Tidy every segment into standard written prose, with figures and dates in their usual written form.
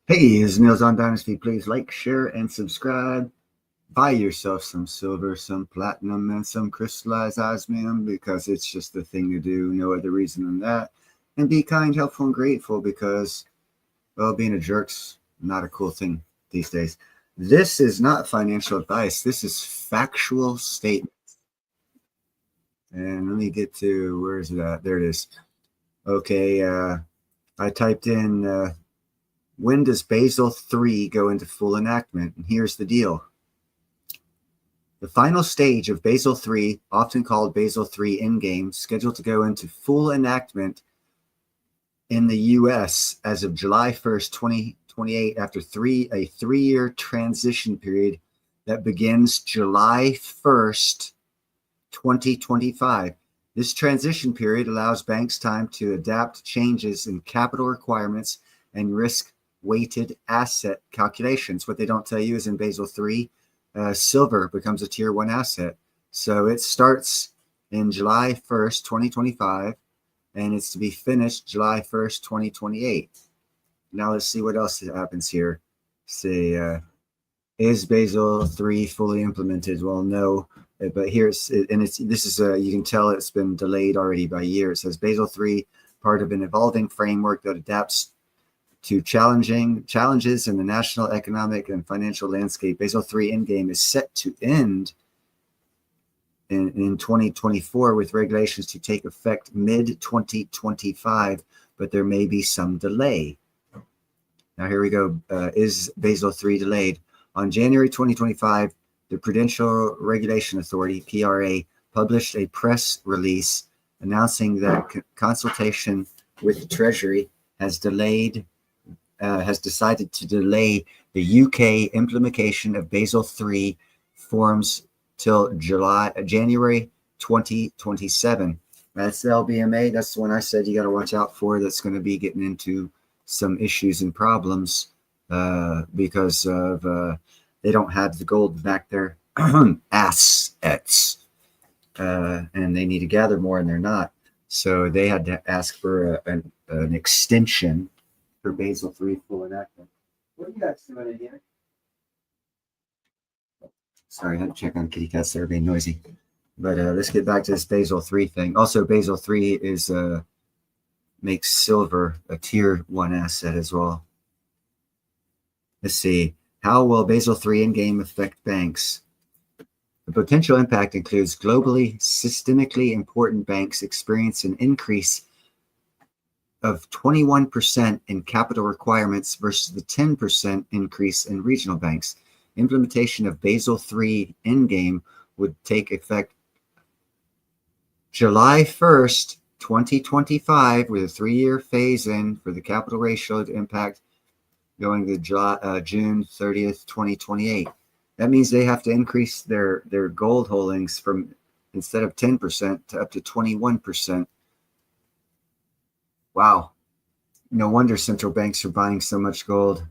Hey, it's Nils on Dynasty. Please like, share, and subscribe. Buy yourself some silver, some platinum, and some crystallized osmium because it's just the thing to do. No other reason than that. And be kind, helpful, and grateful because, well, being a jerk's not a cool thing these days. This is not financial advice. This is factual statement. And let me get to, where is it at? There it is. Okay, I typed in, when does Basil 3 go into full enactment? And here's the deal. The final stage of Basil 3, often called Basil 3 Endgame, scheduled to go into full enactment in the U.S. as of July 1st, 2028, after a three-year transition period that begins July 1st, 2025. This transition period allows banks time to adapt changes in capital requirements and risk-weighted asset calculations. What they don't tell you is in Basel III, silver becomes a tier 1 asset. So it starts in July 1st, 2025, and it's to be finished July 1st, 2028. Now let's see what else happens here. Say, is Basel III fully implemented? Well, no, but here's, and this is, you can tell it's been delayed already by a year. It says Basel III, part of an evolving framework that adapts to challenges in the national economic and financial landscape. Basel III Endgame is set to end in 2024 with regulations to take effect mid-2025, but there may be some delay. Now here we go. Is Basel III delayed? On January 2025, the Prudential Regulation Authority, PRA, published a press release announcing that consultation with the Treasury has decided to delay the UK implementation of Basel III forms till January 2027. That's the LBMA. That's the one I said you got to watch out for. That's going to be getting into some issues and problems because of they don't have the gold back there assets, and they need to gather more, and they're not. So they had to ask for an extension for Basel III full enactment. What are you guys doing in here? Sorry, I had to check on kitty cats. They're being noisy. But let's get back to this Basel III thing. Also, Basel III is makes silver a tier 1 asset as well. Let's see. How will Basel III Endgame affect banks? The potential impact includes globally systemically important banks experience an increase of 21% in capital requirements versus the 10% increase in regional banks. Implementation of Basel III Endgame would take effect July 1st, 2025, with a 3-year phase-in for the capital ratio to impact going to June 30th, 2028. That means they have to increase their gold holdings from instead of 10% to up to 21%. Wow. No wonder central banks are buying so much gold.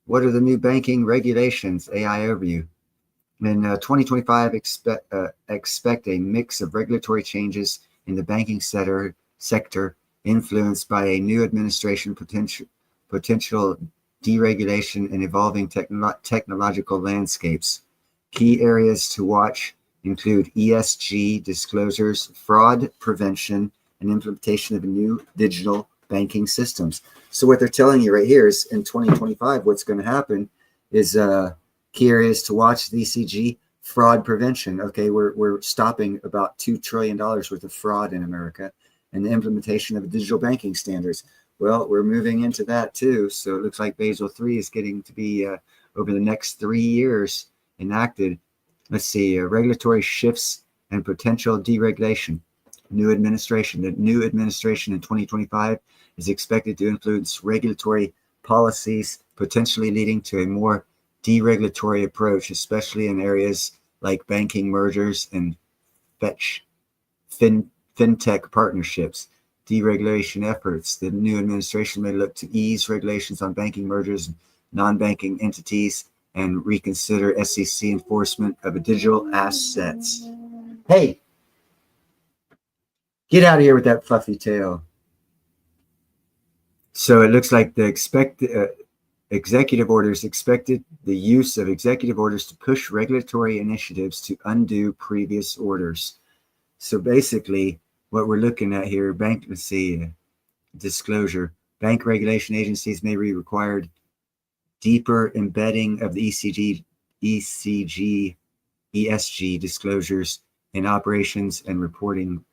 What are the new banking regulations? AI overview. In 2025, expect a mix of regulatory changes in the banking sector influenced by a new administration, potential deregulation, and evolving technological landscapes. Key areas to watch include ESG disclosures, fraud prevention, and implementation of new digital banking systems. So what they're telling you right here is in 2025, what's going to happen is key areas to watch: the ECG, fraud prevention. Okay, we're stopping about $2 trillion worth of fraud in America, and the implementation of digital banking standards. Well, we're moving into that too. So it looks like Basel III is getting to be over the next 3 years enacted. Let's see, regulatory shifts and potential deregulation. New administration. The new administration in 2025 is expected to influence regulatory policies, potentially leading to a more deregulatory approach, especially in areas like banking mergers and fintech partnerships. Deregulation efforts. The new administration may look to ease regulations on banking mergers and non-banking entities and reconsider SEC enforcement of digital assets. Hey, get out of here with that fluffy tail. So it looks like executive orders expected the use of executive orders to push regulatory initiatives to undo previous orders. So basically, what we're looking at here, bankruptcy disclosure. Bank regulation agencies may be required deeper embedding of the ESG disclosures in operations and reporting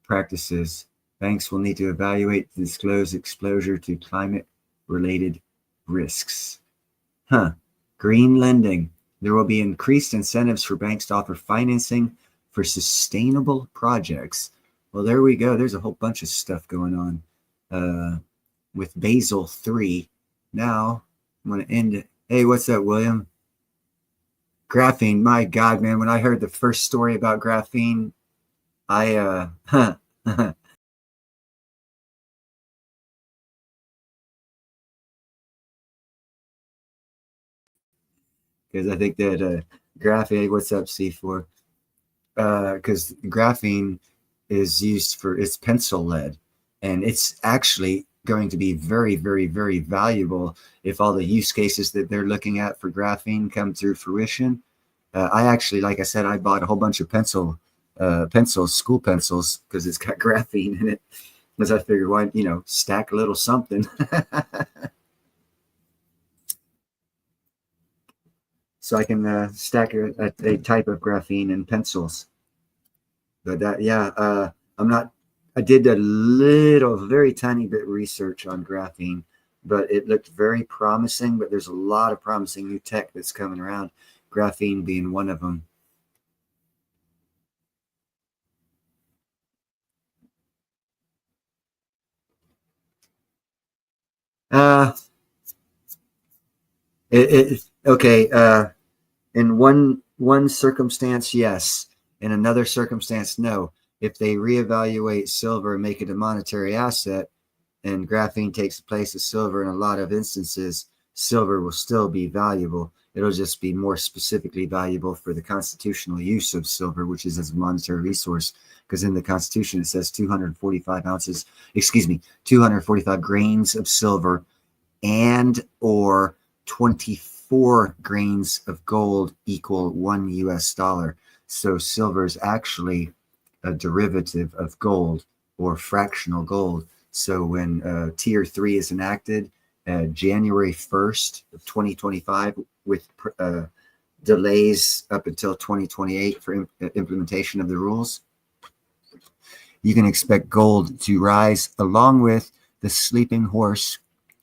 practices. Banks will need to evaluate the disclosed exposure to climate-related risks. Green lending. There will be increased incentives for banks to offer financing for sustainable projects. Well, there we go. There's a whole bunch of stuff going on with Basil 3. Now, I'm going to end it. Hey, what's up, William? Graphene. My God, man, when I heard the first story about graphene, because I think that graphene, what's up, C4? Because graphene is used for its pencil lead, and it's actually going to be very, very, very valuable if all the use cases that they're looking at for graphene come through fruition. I actually, like I said, I bought a whole bunch of pencils, school pencils, because it's got graphene in it. Because I figured, why, stack a little something. So I can stack a type of graphene in pencils. But I did a little, very tiny bit research on graphene, but it looked very promising. But there's a lot of promising new tech that's coming around, graphene being one of them. Okay. In one circumstance, yes. In another circumstance, no. If they reevaluate silver and make it a monetary asset, and graphene takes the place of silver in a lot of instances, silver will still be valuable. It'll just be more specifically valuable for the constitutional use of silver, which is as a monetary resource. Because in the Constitution, it says 245 grains of silver and or 24 grains of gold equal $1. So silver is actually a derivative of gold or fractional gold. So when Tier 3 is enacted, January 1st of 2025, with delays up until 2028 for implementation of the rules, you can expect gold to rise along with the sleeping horse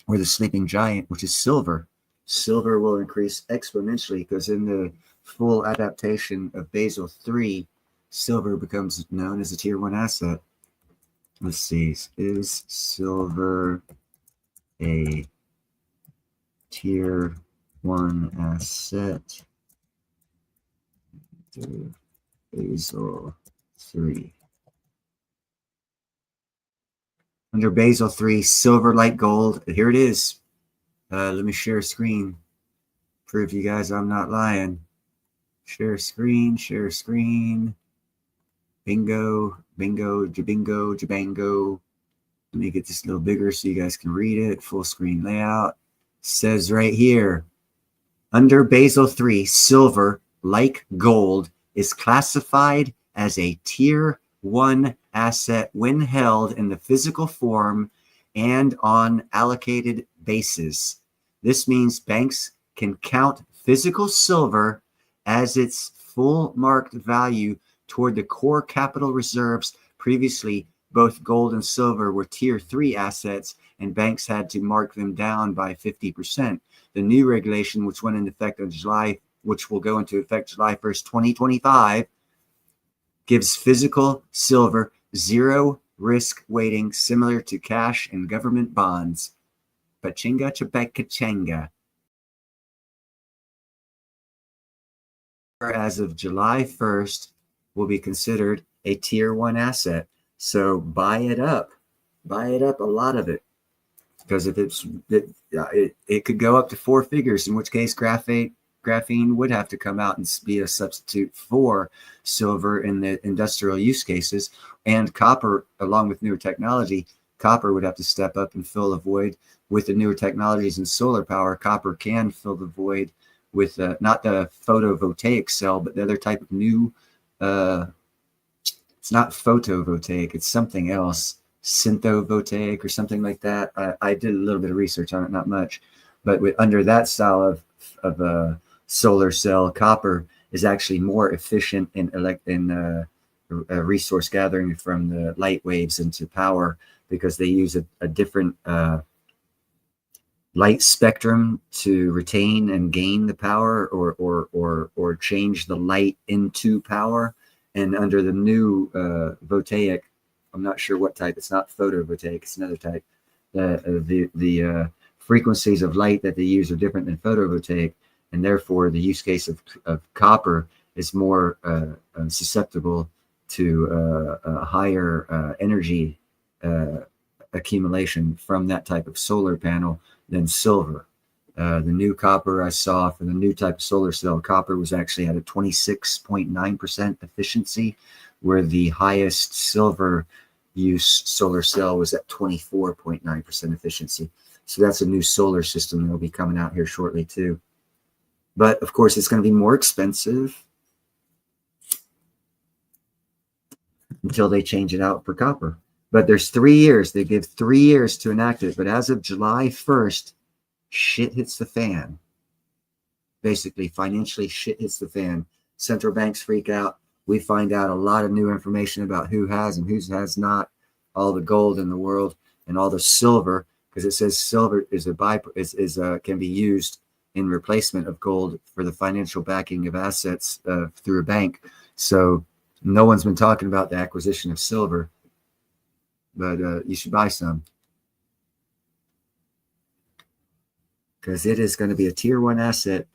or the sleeping giant, which is silver. Silver will increase exponentially because in the full adaptation of Basil 3, silver becomes known as a Tier 1 asset. Let's see, is silver a Tier 1 asset? Basil 3. Under Basil 3, silver like gold. Here it is. Let me share a screen. Prove you guys I'm not lying. Share screen. Bingo, jabango. Let me get this a little bigger so you guys can read it. Full screen layout. Says right here, under Basil 3, silver, like gold, is classified as a Tier 1 asset when held in the physical form and on allocated basis. This means banks can count physical silver as its full marked value toward the core capital reserves. Previously, both gold and silver were Tier 3 assets, and banks had to mark them down by 50%. The new regulation, which went into effect on which will go into effect July 1st, 2025, gives physical silver zero risk weighting, similar to cash and government bonds. Pachinga chapekachanga. As of July 1st, will be considered a Tier 1 asset. So buy it up a lot of it, because if it could go up to 4 figures, in which case graphene would have to come out and be a substitute for silver in the industrial use cases, and copper, along with newer technology, copper would have to step up and fill the void. With the newer technologies in solar power, copper can fill the void with not the photovoltaic cell, but the other type of new, it's not photovoltaic, it's something else, synthovoltaic or something like that. I did a little bit of research on it, not much, but under that style of solar cell, copper is actually more efficient in resource gathering from the light waves into power, because they use a different light spectrum to retain and gain the power, or change the light into power. And under the new voltaic, I'm not sure what type, it's not photovoltaic, it's another type. The frequencies of light that they use are different than photovoltaic, and therefore the use case of copper is more susceptible to a higher energy accumulation from that type of solar panel than silver. The new copper I saw for the new type of solar cell, copper was actually at a 26.9% efficiency, where the highest silver use solar cell was at 24.9% efficiency. So that's a new solar system that will be coming out here shortly too. But of course, it's going to be more expensive until they change it out for copper. But there's 3 years. They give 3 years to enact it. But as of July 1st, shit hits the fan. Basically, financially, shit hits the fan. Central banks freak out. We find out a lot of new information about who has and who has not all the gold in the world and all the silver, because it says silver is can be used in replacement of gold for the financial backing of assets through a bank. So no one's been talking about the acquisition of silver, but you should buy some, because it is going to be a tier 1 asset.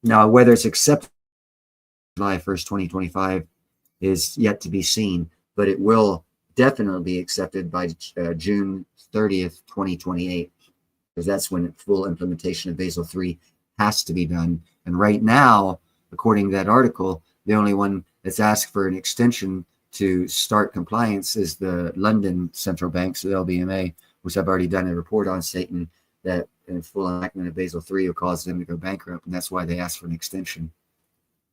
Now, whether it's accepted July 1st, 2025 is yet to be seen, but it will definitely be accepted by June 30th, 2028, because that's when full implementation of Basel III has to be done. And right now, according to that article, the only one that's asked for an extension to start compliance is the London Central Bank, so the LBMA, which I've already done a report on, stating that in full enactment of Basel III will cause them to go bankrupt, and that's why they asked for an extension.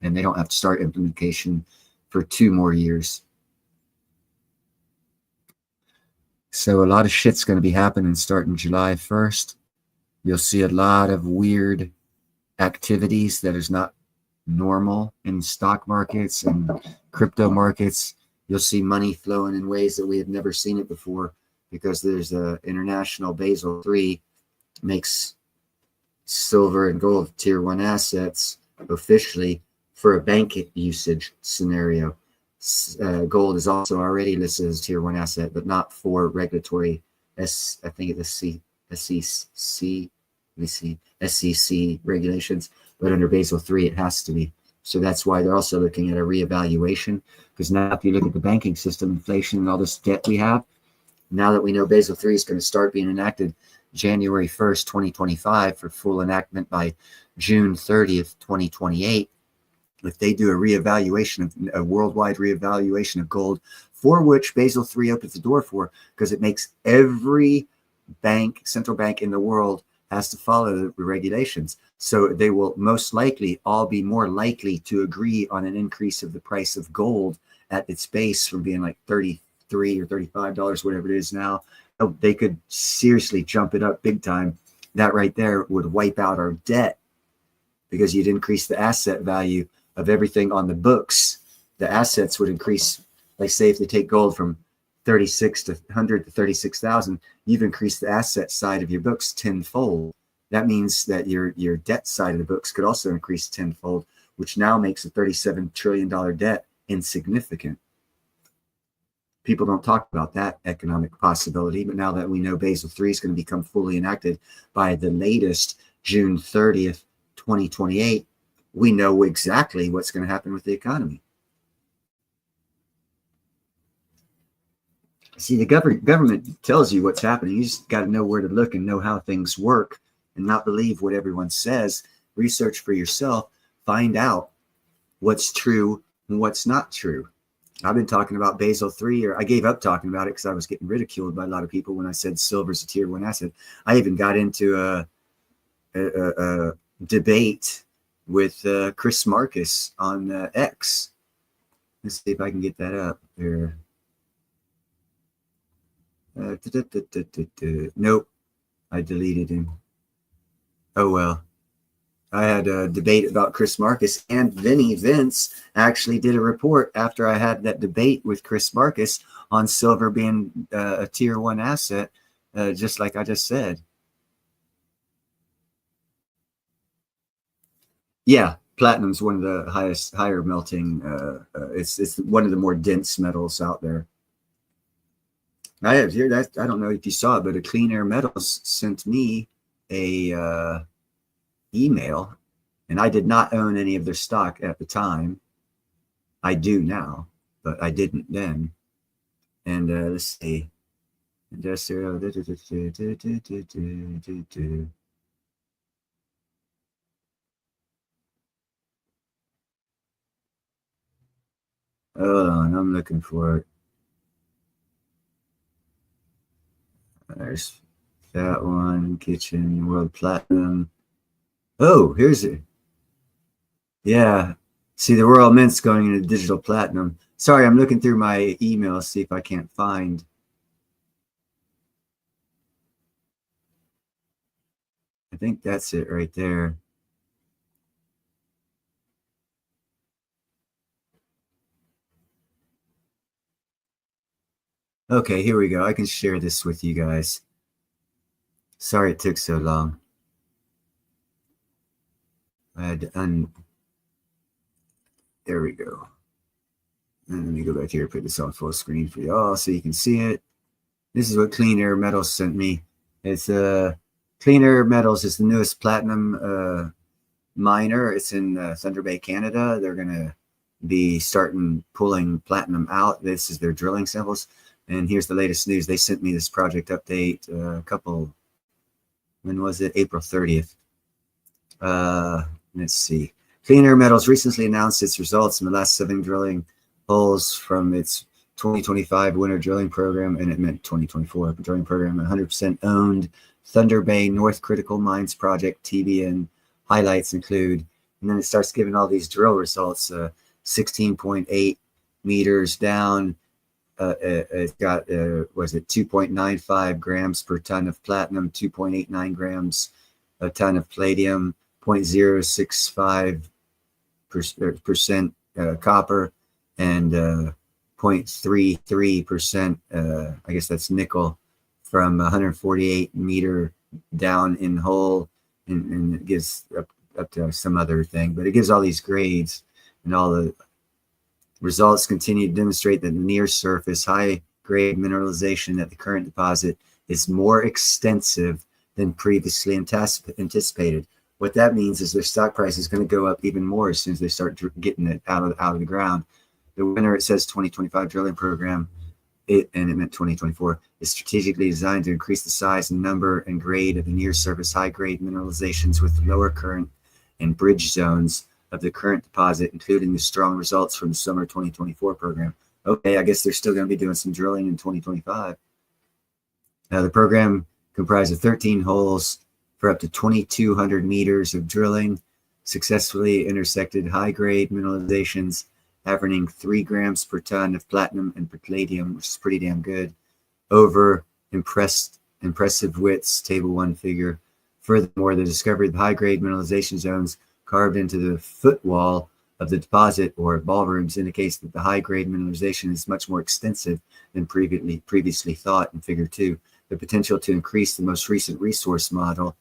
And they don't have to start implementation for 2 more years. So a lot of shit's going to be happening starting July 1st. You'll see a lot of weird activities that is not normal in stock markets and crypto markets. You'll see money flowing in ways that we have never seen it before, because there's a international Basel III makes silver and gold tier 1 assets officially for a bank usage scenario. Gold is also already listed as tier 1 asset, but not for regulatory I think it's SEC regulations, but under Basel III it has to be. So that's why they're also looking at a reevaluation, because now if you look at the banking system, inflation and all this debt we have, now that we know Basel III is going to start being enacted January 1st, 2025 for full enactment by June 30th, 2028, if they do a worldwide reevaluation of gold, for which Basel III opens the door for, because it makes every central bank in the world has to follow the regulations. So they will most likely all be more likely to agree on an increase of the price of gold at its base from being like $33 or $35, whatever it is now. They could seriously jump it up big time. That right there would wipe out our debt, because you'd increase the asset value of everything on the books. The assets would increase. Like, say if they take gold from 36,100 to 36,000, you've increased the asset side of your books tenfold. That means that your debt side of the books could also increase tenfold, which now makes a $37 trillion debt insignificant. People don't talk about that economic possibility, but now that we know Basel III is going to become fully enacted by the latest June 30th, 2028, we know exactly what's going to happen with the economy. See, the government tells you what's happening. You just got to know where to look and know how things work, and not believe what everyone says. Research for yourself. Find out what's true and what's not true. I've been talking about Basil 3, or I gave up talking about it because I was getting ridiculed by a lot of people when I said silver's a tier 1 asset. I even got into a debate with Chris Marcus on X. Let's see if I can get that up there. Nope, I deleted him. Oh well. I had a debate about Chris Marcus, and Vince actually did a report after I had that debate with Chris Marcus on silver being a tier 1 asset, just like I just said. Yeah, platinum's one of the higher melting. It's one of the more dense metals out there. I have here that I don't know if you saw it, but a Clean Air Metals sent me a email, and I did not own any of their stock at the time. I do now, but I didn't then. And let's see, industrial. Hold on, I'm looking for it. There's that one, kitchen, world platinum. Oh, here's it. Yeah. See, the Royal Mint's going into digital platinum. Sorry, I'm looking through my email, see if I can't find. I think that's it right there. Okay, here we go. I can share this with you guys. Sorry it took so long. I had to there we go. And let me go back here, put this on full screen for y'all so you can see it. This is what Clean Air Metals sent me. It's Clean Air Metals is the newest platinum miner. It's in Thunder Bay, Canada. They're gonna be starting pulling platinum out. This is their drilling samples. And here's the latest news. They sent me this project update a couple, when was it? April 30th. Let's see. Clean Air Metals recently announced its results in the last 7 drilling holes from its 2025 winter drilling program, and it meant 2024 drilling program. 100% owned Thunder Bay North Critical Mines Project TBN. Highlights include, and then it starts giving all these drill results. 16.8 meters down. It's got was it 2.95 grams per ton of platinum, 2.89 grams a ton of palladium, 0.065% copper, and 0.33%, I guess that's nickel, from 148 meter down in hole, and it gives up to some other thing, but it gives all these grades, and all the results continue to demonstrate that the near surface high grade mineralization at the current deposit is more extensive than previously anticipated. What that means is their stock price is going to go up even more as soon as they start getting it out of the ground. The winner, it says 2025 drilling program, and it meant 2024, is strategically designed to increase the size and number and grade of the near surface high grade mineralizations with lower current and bridge zones of the current deposit, including the strong results from the summer 2024 program. Okay, I guess they're still going to be doing some drilling in 2025. The program comprised of 13 holes for up to 2,200 meters of drilling, successfully intersected high-grade mineralizations, averaging 3 grams per ton of platinum and palladium, which is pretty damn good, over impressive widths, table 1 figure. Furthermore, the discovery of high-grade mineralization zones carved into the footwall of the deposit or ballrooms indicates that the high-grade mineralization is much more extensive than previously thought in Figure 2. The potential to increase the most recent resource model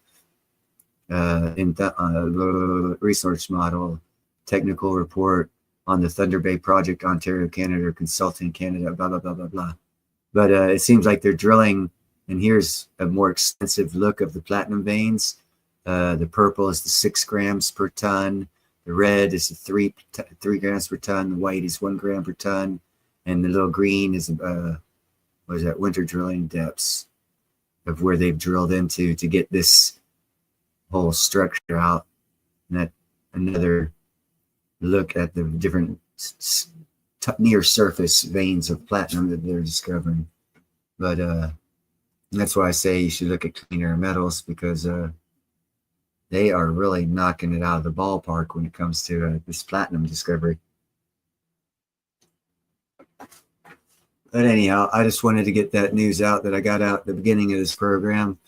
technical report on the Thunder Bay Project, Ontario, Canada, Consulting Canada, blah, blah, blah, blah, blah. But it seems like they're drilling, and here's a more extensive look of the platinum veins. The purple is the 6 grams per ton. The red is the 3 grams per ton. The white is 1 gram per ton. And the little green is, what is that, winter drilling depths of where they've drilled into to get this whole structure out. And that another look at the different near surface veins of platinum that they're discovering. But that's why I say you should look at cleaner metals, because they are really knocking it out of the ballpark when it comes to this platinum discovery. But anyhow, I just wanted to get that news out that I got out at the beginning of this program.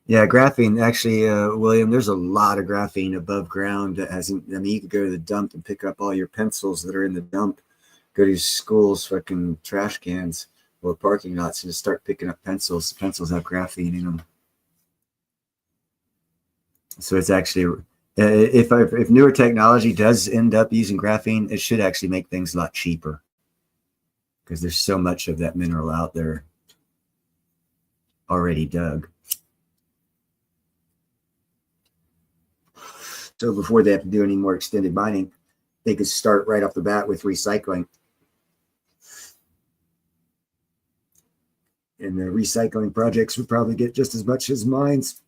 Yeah, graphene, actually, William, there's a lot of graphene above ground that hasn't, I mean, you could go to the dump and pick up all your pencils that are in the dump, go to your school's fucking trash cans or parking lots and just start picking up pencils. The pencils have graphene in them. So it's actually, if newer technology does end up using graphene, it should actually make things a lot cheaper, because there's so much of that mineral out there already dug. So before they have to do any more extended mining, they could start right off the bat with recycling. And the recycling projects would probably get just as much as mines,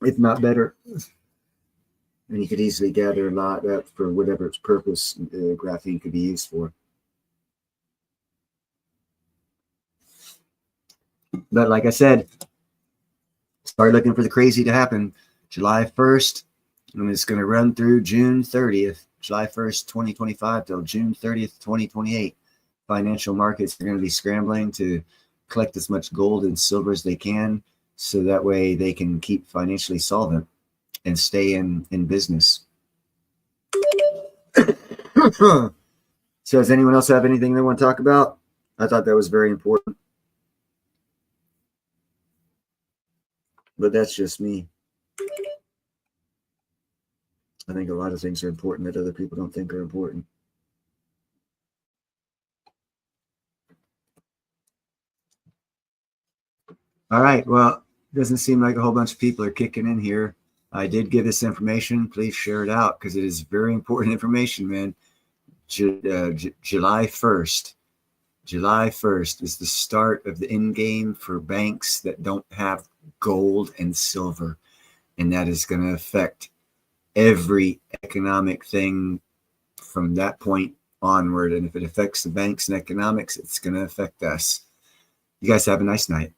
if not better. And you could easily gather a lot up for whatever its purpose graphene could be used for. But like I said, start looking for the crazy to happen. July 1st, and it's going to run through June 30th, July 1st, 2025 till June 30th, 2028. Financial markets are going to be scrambling to collect as much gold and silver as they can, so that way they can keep financially solvent and stay in business. So does anyone else have anything they want to talk about? I thought that was very important. But that's just me. I think a lot of things are important that other people don't think are important. All right. Well, it doesn't seem like a whole bunch of people are kicking in here. I did give this information. Please share it out, because it is very important information, man. July 1st. July 1st is the start of the end game for banks that don't have gold and silver. And that is going to affect every economic thing from that point onward. And if it affects the banks and economics, it's going to affect us. You guys have a nice night.